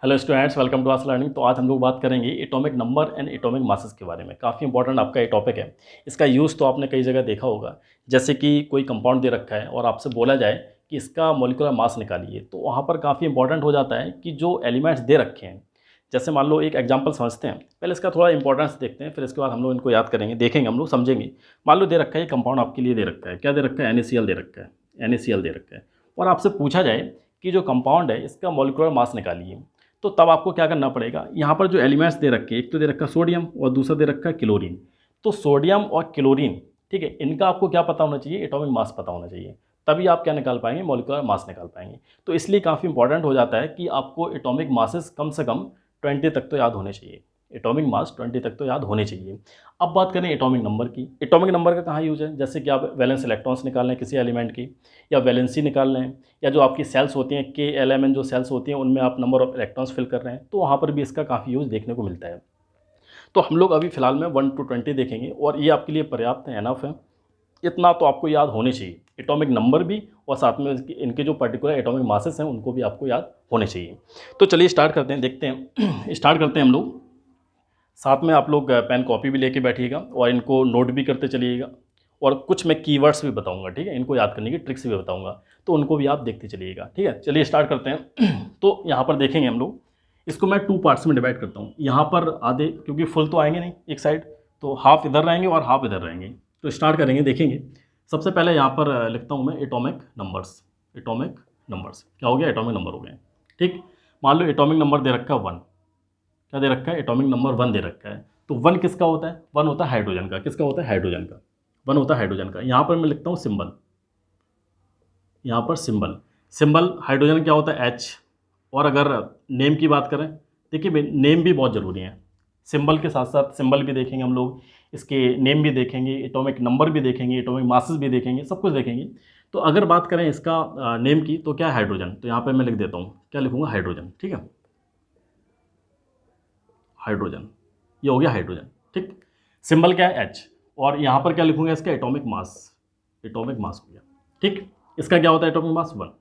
Hello students, welcome to us learning. तो आज हम लोग बात करेंगे atomic number and atomic masses के बारे में। काफ़ी इंपॉर्टेंट आपका ये टॉपिक है। इसका यूज़ तो आपने कई जगह देखा होगा। जैसे कि कोई कंपाउंड दे रखा है और आपसे बोला जाए कि इसका मॉलिक्यूलर मास निकालिए, तो वहाँ पर काफ़ी इंपॉर्टेंट हो जाता है कि जो एलिमेंट्स दे रखे हैं। जैसे मान लो एक एग्जांपल समझते हैं, पहले इसका थोड़ा इंपॉर्टेंस देखते हैं, फिर इसके बाद हम लोग इनको याद करेंगे, देखेंगे, हम लोग समझेंगे। मान लो दे रखा है, ये कंपाउंड आपके लिए दे रखा है, क्या दे रखा है, NaCl दे रखा है, NaCl दे रखा है। और आपसे पूछा जाए कि जो कंपाउंड है इसका मॉलिक्यूलर मास निकालिए, तो तब आपको क्या करना पड़ेगा। यहाँ पर जो एलिमेंट्स दे रखे हैं, एक तो दे रखा है सोडियम और दूसरा दे रखा है क्लोरीन। तो सोडियम और क्लोरीन, ठीक है, इनका आपको क्या पता होना चाहिए, एटॉमिक मास पता होना चाहिए। तभी आप क्या निकाल पाएंगे, मॉलिक्यूलर मास निकाल पाएंगे। तो इसलिए काफ़ी इंपॉर्टेंट हो जाता है कि आपको एटॉमिक मासेस कम से कम 20 तक तो याद होने चाहिए। एटॉमिक मास 20 तक तो याद होने चाहिए। अब बात करें एटॉमिक नंबर की। एटॉमिक नंबर का कहाँ यूज है, जैसे कि आप वैलेंस इलेक्ट्रॉन्स निकाल लें किसी एलिमेंट की, या वैलेंसी निकाल लें, या जो आपकी सेल्स होती हैं KLMN जो सेल्स होती हैं उनमें आप नंबर ऑफ इलेक्ट्रॉन्स फिल कर रहे हैं, तो वहाँ पर भी इसका काफ़ी यूज़ देखने को मिलता है। तो हम लोग अभी फ़िलहाल में 1 to 20 देखेंगे और ये आपके लिए पर्याप्त है, एनफ है। इतना तो आपको याद होने चाहिए, एटॉमिक नंबर भी और साथ में इनके जो पर्टिकुलर एटॉमिक मासेस हैं उनको भी आपको याद होने चाहिए। तो चलिए स्टार्ट करते हैं, देखते हैं स्टार्ट करते हैं हम लोग। साथ में आप लोग पेन कॉपी भी लेके बैठिएगा और इनको नोट भी करते चलिएगा। और कुछ मैं कीवर्ड्स भी बताऊंगा, ठीक है, इनको याद करने की ट्रिक्स भी बताऊंगा, तो उनको भी आप देखते चलिएगा। ठीक है, चलिए स्टार्ट करते हैं। तो यहाँ पर देखेंगे हम लोग, इसको मैं 2 पार्ट्स में डिवाइड करता हूँ। यहाँ पर आधे, क्योंकि फुल तो आएंगे नहीं एक साइड, तो हाफ इधर रहेंगे और हाफ इधर रहेंगे। तो स्टार्ट करेंगे, देखेंगे। सबसे पहले यहाँ पर लिखता हूँ मैं एटॉमिक नंबर्स। एटॉमिक नंबर्स क्या हो गया, एटॉमिक नंबर हो गए। ठीक, मान लो एटॉमिक नंबर दे रखा है 1। क्या दे रखा है, एटॉमिक नंबर 1 दे रखा है। तो 1 किसका होता है, 1 होता है हाइड्रोजन का। किसका होता है, हाइड्रोजन का। 1 होता है हाइड्रोजन का। यहाँ पर मैं लिखता हूँ सिंबल, यहाँ पर सिंबल। सिंबल हाइड्रोजन क्या होता है, H। और अगर नेम की बात करें, देखिए नेम भी बहुत ज़रूरी है। सिंबल के साथ साथ सिंबल भी देखेंगे हम लोग, इसके नेम भी देखेंगे, एटॉमिक नंबर भी देखेंगे, एटॉमिक मासेस भी देखेंगे, सब कुछ देखेंगे। तो अगर बात करें इसका नेम की, तो क्या है, हाइड्रोजन। तो यहाँ पर मैं लिख देता हूँ, क्या लिखूँगा, हाइड्रोजन। ठीक है, हाइड्रोजन, ये हो गया हाइड्रोजन। ठीक, सिंबल क्या है, H। और यहाँ पर क्या लिखूंगा, इसका एटॉमिक मास। एटॉमिक मास हो गया। ठीक, इसका क्या होता है, एटॉमिक मास 1।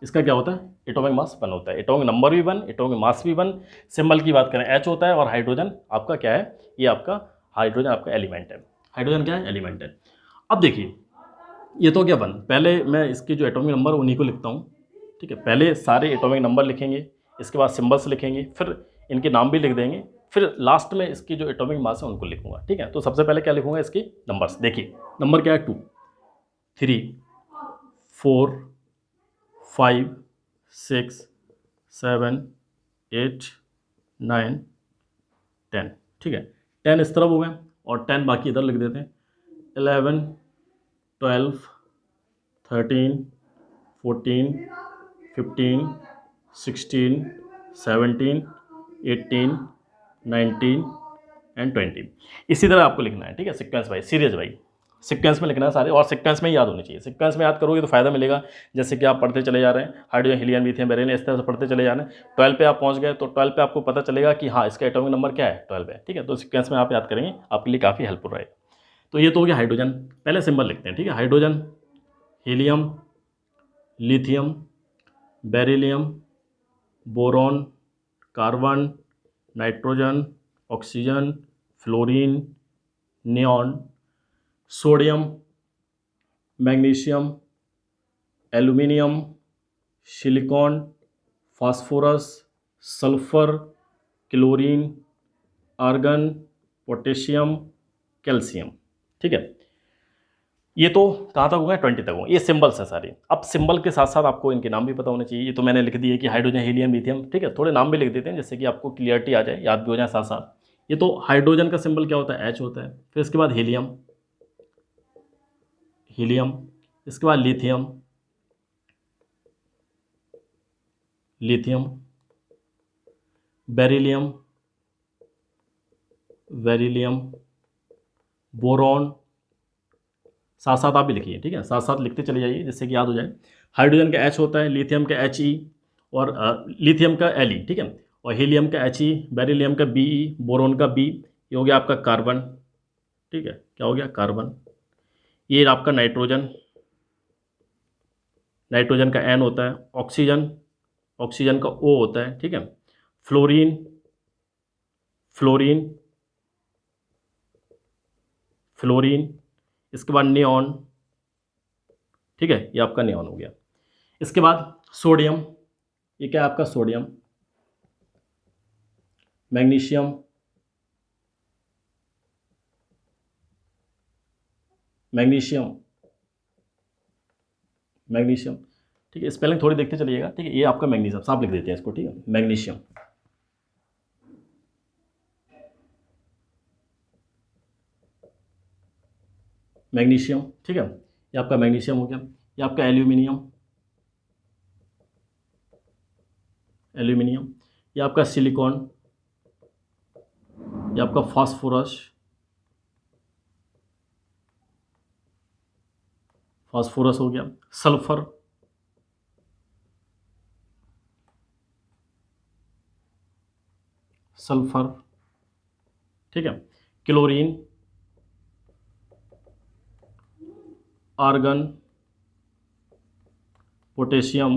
इसका क्या होता है, एटॉमिक मास 1 होता है। एटॉमिक नंबर भी 1, एटॉमिक मास भी 1। सिंबल की बात करें H होता है, और हाइड्रोजन आपका क्या है, ये आपका हाइड्रोजन आपका एलिमेंट है। हाइड्रोजन क्या है, एलिमेंट है। अब देखिए, ये तो क्या 1। पहले मैं इसके जो एटॉमिक नंबर उन्हीं को लिखता हूँ। ठीक है, पहले सारे एटॉमिक नंबर लिखेंगे, इसके बाद सिंबल्स लिखेंगे, फिर इनके नाम भी लिख देंगे, फिर लास्ट में इसकी जो एटॉमिक मास है उनको लिखूंगा। ठीक है, तो सबसे पहले क्या लिखूंगा, इसकी नंबर्स। देखिए नंबर क्या है, 2, 3, 4, 5, 6, 7, 8, 9, 10। ठीक है, 10 इस तरफ हो गए और 10 बाकी इधर लिख देते हैं। 11, 12, 13, 14, 15, 16, 17, 18, 19 एंड 20। इसी तरह आपको लिखना है। ठीक है, sequence wise, series wise sequence में लिखना है सारे, और सिक्वेंस में ही याद होनी चाहिए। सिक्वेंस में याद करोगे तो फायदा मिलेगा। जैसे कि आप पढ़ते चले जा रहे हैं, हाइड्रोजन, हीलियम, लिथियम, बेरिलियम, इस तरह से पढ़ते चले जा रहे हैं। 12 पे आप पहुंच गए तो 12 पे आपको पता चलेगा कि हाँ, इसका एटॉमिक नंबर क्या है, 12 है। ठीक है, तो सिक्वेंस में आप याद करेंगे, आपके लिए काफ़ी हेल्पफुल रहेगा। तो ये तो हो गया हाइड्रोजन। पहले सिंबल लिखते हैं। ठीक है, hydrogen, helium, lithium, beryllium, boron, carbon, nitrogen, oxygen, fluorine, neon, sodium, magnesium, aluminium, silicon, phosphorus, sulphur, chlorine, argon, potassium, calcium. ठीक है, ये तो कहाँ तक हो गया, 20 तक हो। ये सिंबल्स हैं सारे। अब सिंबल के साथ साथ आपको इनके नाम भी पता होने चाहिए। ये तो मैंने लिख दिए कि हाइड्रोजन, हीलियम, लिथियम। ठीक है, थोड़े नाम भी लिख देते हैं जिससे कि आपको क्लियरिटी आ जाए, याद भी हो जाए साथ साथ। ये तो हाइड्रोजन का सिंबल क्या होता है, H होता है। फिर इसके बाद हीलियम, हीलियम, इसके बाद lithium, lithium, beryllium, beryllium, boron. साथ साथ आप भी लिखिए। ठीक है, साथ साथ लिखते चले जाइए जिससे कि याद हो जाए। हाइड्रोजन का H होता है, लिथियम का He, और लिथियम का Le। ठीक है, और हीलियम का He, बेरिलियम का Be, बोरोन का B। ये हो गया आपका कार्बन। ठीक है, क्या हो गया, कार्बन। ये आपका नाइट्रोजन, नाइट्रोजन का N होता है। ऑक्सीजन, ऑक्सीजन का O होता है, ठीक है। फ्लोरीन, फ्लोरीन, फ्लोरीन, इसके बाद नियॉन, ठीक है, ये आपका नियॉन हो गया। इसके बाद सोडियम, ये क्या है आपका सोडियम। मैग्नीशियम, मैग्नीशियम, मैग्नीशियम, ठीक है, स्पेलिंग थोड़ी देखते चलिएगा, ठीक है। ये आपका मैग्नीशियम, साफ लिख देते हैं इसको, ठीक है, मैग्नीशियम। मैग्नीशियम, ठीक है, ये आपका मैग्नीशियम हो गया। ये आपका एल्यूमिनियम, एल्यूमिनियम, ये आपका सिलिकॉन, ये आपका फास्फोरस, फास्फोरस हो गया। सल्फर, सल्फर, ठीक है। Chlorine, argon, potassium,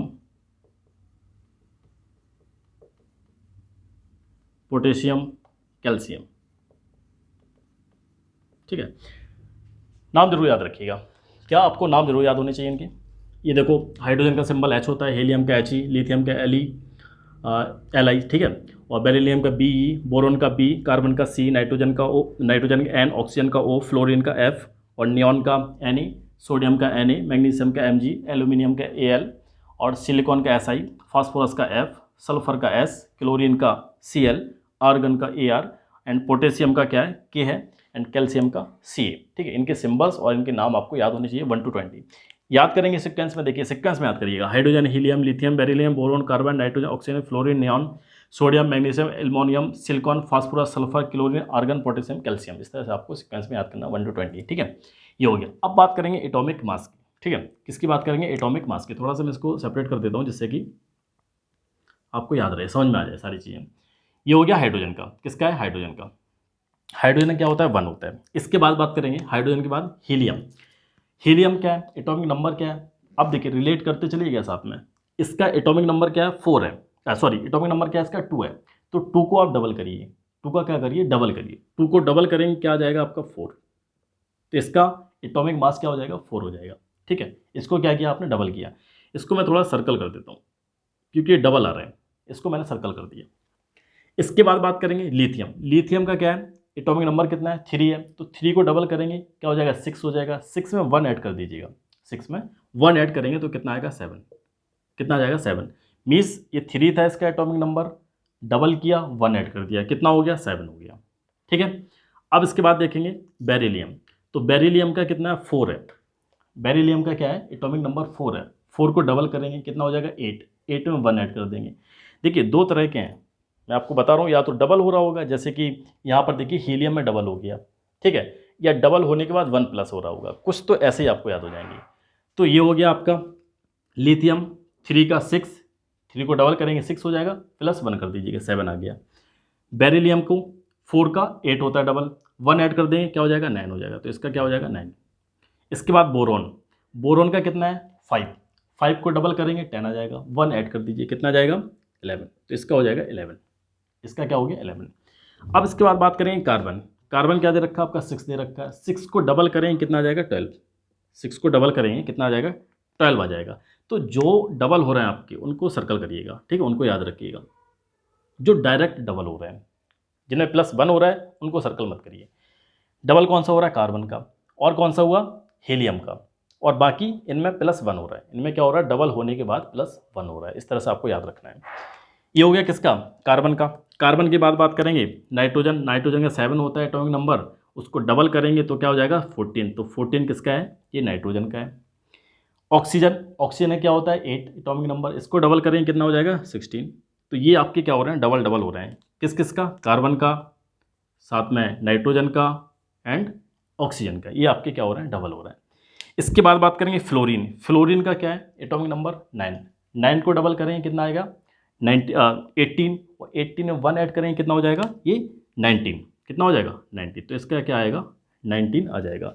potassium, calcium, ठीक है। नाम जरूर याद रखिएगा। क्या आपको नाम जरूर याद होने चाहिए इनके। ये देखो, हाइड्रोजन का सिंबल H होता है, हीलियम का He, लिथियम का Li, ठीक है, और बेरिलियम का Be, बोरोन का B, कार्बन का C, नाइट्रोजन का O, नाइट्रोजन का N, ऑक्सीजन का O, फ्लोरीन का F, और नियॉन का Na, सोडियम का Na, मैग्नीशियम का Mg, एल्यूमिनियम का Al, और सिलिकॉन का Si, फास्फोरस का F, सल्फर का S, क्लोरीन का Cl, आर्गन का Ar, एंड पोटेशियम का क्या है K है, एंड कैल्शियम का Ca, ठीक है। इनके सिंबल्स और इनके नाम आपको याद होने चाहिए 1 to 20। याद करेंगे सीक्वेंस में, देखिए सीक्वेंस में याद करिएगा। Hydrogen, helium, lithium, beryllium, boron, carbon, nitrogen, oxygen, fluorine, neon, sodium, magnesium, aluminium, silicon, phosphorus, sulphur, chlorine, argon, potassium, calcium. इस तरह से आपको सीक्वेंस में याद करना 1 to 20, ठीक है। ये हो गया। अब बात करेंगे एटॉमिक मास की, ठीक है। किसकी बात करेंगे? एटॉमिक मास की। थोड़ा सा मैं इसको सेपरेट कर देता हूँ जिससे कि आपको याद रहे, समझ में आ जाए सारी चीज़ें। ये हो गया हाइड्रोजन का। किसका है? हाइड्रोजन का। हाइड्रोजन क्या होता है? 1 होता है। इसके बाद बात करेंगे हाइड्रोजन के बाद हीलियम। हीलियम क्या है? एटॉमिक नंबर क्या है? अब देखिए रिलेट करते चलिएगा साथ में। इसका एटॉमिक नंबर क्या है? 4 है। सॉरी, एटॉमिक नंबर क्या है इसका? 2 है। तो 2 को आप डबल करिए। 2 का क्या करिए? डबल करिए। 2 को डबल करेंगे क्या आ जाएगा आपका? 4। तो इसका एटॉमिक मास क्या हो जाएगा? 4 हो जाएगा, ठीक है। इसको क्या किया आपने? डबल किया। इसको मैं थोड़ा सर्कल कर देता हूँ क्योंकि ये डबल आ रहा है, इसको मैंने सर्कल कर दिया। इसके बाद बात करेंगे लिथियम। लिथियम का क्या है? एटॉमिक नंबर कितना है? 3 है। तो 3 को डबल करेंगे क्या हो जाएगा? 6 हो जाएगा। 6 में 1 ऐड कर दीजिएगा। 6 में 1 ऐड करेंगे तो कितना आएगा? 7। कितना आ जाएगा? 7। मीन्स ये 3 था इसका एटॉमिक नंबर, डबल किया, 1 ऐड कर दिया, कितना हो गया? 7 हो गया, ठीक है। अब इसके बाद देखेंगे बेरिलियम। तो बेरिलियम का कितना है? 4 है। बेरिलियम का क्या है? एटॉमिक नंबर 4 है। 4 को डबल करेंगे कितना हो जाएगा? 8। 8 में 1 ऐड कर देंगे। देखिए 2 तरह के हैं, मैं आपको बता रहा हूँ। या तो डबल हो रहा होगा, जैसे कि यहाँ पर देखिए हीलियम में डबल हो गया, ठीक है, या डबल होने के बाद 1 प्लस हो रहा होगा, कुछ तो ऐसे ही आपको याद हो जाएंगे। तो ये हो गया आपका लिथियम। 3 का 6, 3 को डबल करेंगे 6 हो जाएगा, प्लस 1 कर दीजिएगा, 7 आ गया। बेरिलियम को 4 का 8 होता है डबल, 1 ऐड कर देंगे क्या हो जाएगा? 9 हो जाएगा। तो इसका क्या हो जाएगा? 9। इसके बाद बोरोन। बोरोन का कितना है? 5। 5 को डबल करेंगे 10 आ जाएगा, 1 ऐड कर दीजिए, कितना जाएगा? 11। तो इसका हो जाएगा 11। इसका क्या हो गया? 11। अब इसके बाद बात करेंगे कार्बन। कार्बन क्या दे रखा है आपका? 6 दे रखा है। 6 को डबल करेंगे कितना आ जाएगा? 12। 6 को डबल करेंगे कितना आ जाएगा? 12 आ जाएगा। तो जो डबल हो रहे हैं आपके उनको सर्कल करिएगा, ठीक है, उनको याद रखिएगा। जो डायरेक्ट डबल हो रहे हैं, जिनमें +1 हो रहा है, उनको सर्कल मत करिए। डबल कौन सा हो रहा है? कार्बन का। और कौन सा हुआ? हीलियम का। और बाकी इनमें +1 हो रहा है। इनमें क्या हो रहा है? डबल होने के बाद +1 हो रहा है। इस तरह से आपको याद रखना है। ये हो गया किसका? कार्बन का। कार्बन के बाद बात करेंगे नाइट्रोजन। नाइट्रोजन का 7 होता है एटॉमिक नंबर, उसको डबल करेंगे तो क्या हो जाएगा? 14। तो 14 किसका है? ये नाइट्रोजन का है। ऑक्सीजन। ऑक्सीजन का क्या होता है? 8 एटॉमिक नंबर, इसको डबल करेंगे कितना हो जाएगा? 16। तो ये आपके क्या हो रहे हैं? डबल डबल हो रहे हैं। किस किस का? कार्बन का, साथ में नाइट्रोजन का एंड ऑक्सीजन का। ये आपके क्या हो रहे हैं? डबल हो रहे हैं। इसके बाद बात करेंगे फ्लोरीन। फ्लोरीन का क्या है? Atomic number 9। 9 को डबल करेंगे कितना आएगा? 18। और 18 में 1 ऐड करेंगे कितना हो जाएगा? ये 19। कितना हो जाएगा? 19। तो इसका क्या आएगा? 19 आ जाएगा।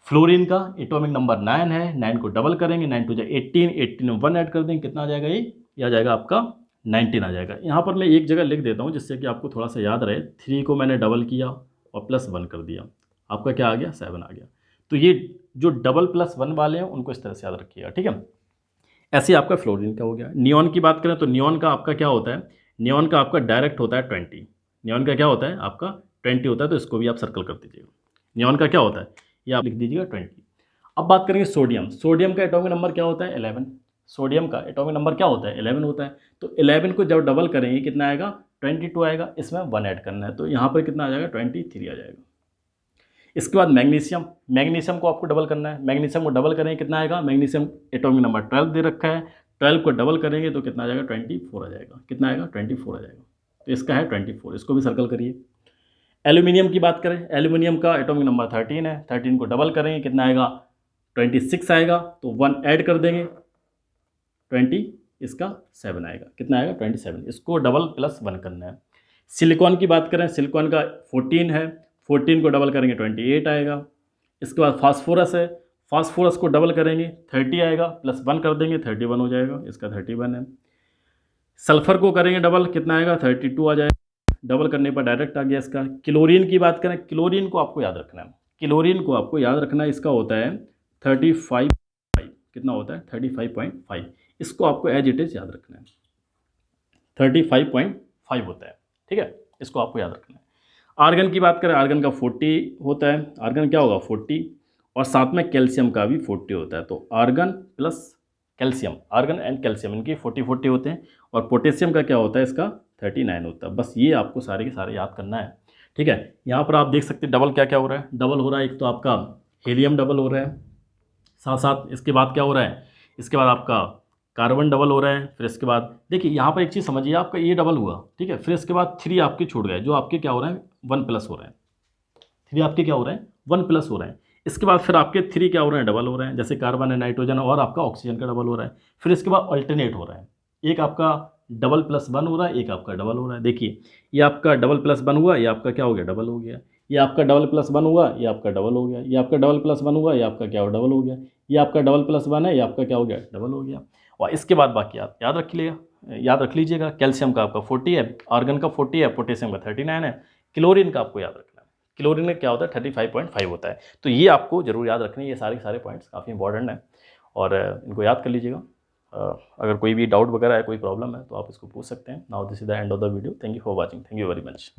फ्लोरीन का एटॉमिक नंबर 9 है। 9 को डबल करेंगे, 9 टू जा 18, 18 में 1 ऐड कर देंगे कितना आ जाएगा? ये ये आ जाएगा आपका 19 आ जाएगा। यहाँ पर मैं एक जगह लिख देता हूँ जिससे कि आपको थोड़ा सा याद रहे। 3 को मैंने डबल किया और +1 कर दिया, आपका क्या आ गया 7 आ गया। तो ये जो डबल +1 वाले हैं उनको इस तरह से याद रखिएगा, ठीक है। ऐसे ही आपका फ्लोरीन का हो गया। नियॉन की बात करें तो नियॉन का आपका क्या होता है, नियॉन का आपका डायरेक्ट होता है 20। नियॉन का क्या होता है आपका 20 होता है, तो इसको भी आप सर्कल कर दीजिएगा। नियॉन का क्या होता है ये आप लिख दीजिएगा 20। अब बात करेंगे सोडियम। सोडियम का एटॉमिक नंबर क्या होता है 11। सोडियम का एटॉमिक नंबर क्या होता है 11 होता है। तो 11 को जब डबल करेंगे कितना आएगा 22 आएगा, इसमें 1 ऐड करना है, तो यहाँ पर कितना आ जाएगा 23 आ जाएगा। इसके बाद मैग्नीशियम, मैग्नीशियम को आपको डबल करना है। मैग्नीशियम को डबल करेंगे कितना आएगा, मैग्नीशियम एटॉमिक नंबर 12 दे रखा है, 12 को डबल करेंगे तो कितना आ जाएगा 24 आ जाएगा। कितना आएगा 24 आ जाएगा, तो इसका है 24, इसको भी सर्कल करिए। एल्यूमिनियम की बात करें, एल्यूमिनियम का एटॉमिक नंबर 13 है, 13 को डबल करेंगे कितना आएगा 26 आएगा, तो 1 ऐड कर देंगे 20, इसका 7 आएगा। कितना आएगा 27, इसको डबल +1 करना है। सिलिकॉन की बात करें, सिलिकॉन का 14 है, 14 को डबल करेंगे 28 आएगा। इसके बाद फास्फोरस है, फास्फोरस को डबल करेंगे 30 आएगा, +1 कर देंगे 31 हो जाएगा, इसका 31 है। सल्फर को करेंगे डबल कितना आएगा 32 आ जाएगा, डबल करने पर डायरेक्ट आ गया इसका। क्लोरीन की बात करें, क्लोरीन को आपको याद रखना है, क्लोरीन को आपको याद रखना है, इसका होता है 35, कितना होता है 35.5, इसको आपको एज इट इज़ याद रखना है, 35.5 होता है, ठीक है, इसको आपको याद रखना है। आर्गन की बात करें, आर्गन का 40 होता है, आर्गन क्या होगा 40, और साथ में कैल्शियम का भी 40 होता है, तो argon plus calcium, argon and calcium इनकी 40 होते हैं, और पोटेशियम का क्या होता है इसका 39 होता है। बस ये आपको सारे के सारे याद करना है, ठीक है। यहाँ पर आप देख सकते हैं डबल क्या क्या हो रहा है, डबल हो रहा है एक तो आपका हीलियम डबल हो रहा है, साथ साथ इसके बाद क्या हो रहा है, इसके बाद आपका कार्बन डबल हो रहा है, फिर इसके बाद देखिए यहाँ पर एक चीज़ समझिए, आपका ये डबल हुआ, ठीक है, फिर इसके बाद 3 आपके छूट गए, जो आपके क्या हो रहे हैं 1+ हो रहे हैं, 3 आपके क्या हो रहे हैं 1+ हो रहे हैं। इसके बाद फिर आपके 3 क्या हो रहे हैं डबल हो रहे हैं, जैसे कार्बन है, नाइट्रोजन और आपका ऑक्सीजन का डबल हो रहा है। फिर इसके बाद अल्टरनेट हो रहा है, एक आपका डबल +1 हो रहा है, एक आपका डबल हो रहा है। देखिए ये आपका डबल +1 हुआ, ये आपका क्या हो गया डबल हो गया, ये आपका डबल +1 हुआ, ये आपका डबल हो गया, ये आपका डबल +1 हुआ, ये आपका क्या हो डबल हो गया, ये आपका डबल +1 है, ये आपका क्या हो गया डबल हो गया। और इसके बाद बाकी आप याद रख लीजिएगा, कैल्शियम का आपका 40 है, आर्गन का 40 है, पोटेशियम का 39 है, क्लोरीन का आपको याद रखना है, क्लोरीन में क्या होता है 35.5 होता है। तो ये आपको जरूर याद रखने, ये सारे के सारे पॉइंट्स काफ़ी इंपॉर्टेंट हैं, और इनको याद कर लीजिएगा। अगर कोई भी डाउट वगैरह है, कोई प्रॉब्लम है, तो आप इसको पूछ सकते हैं। Now this is the end of the video, thank you for watching, thank you very much.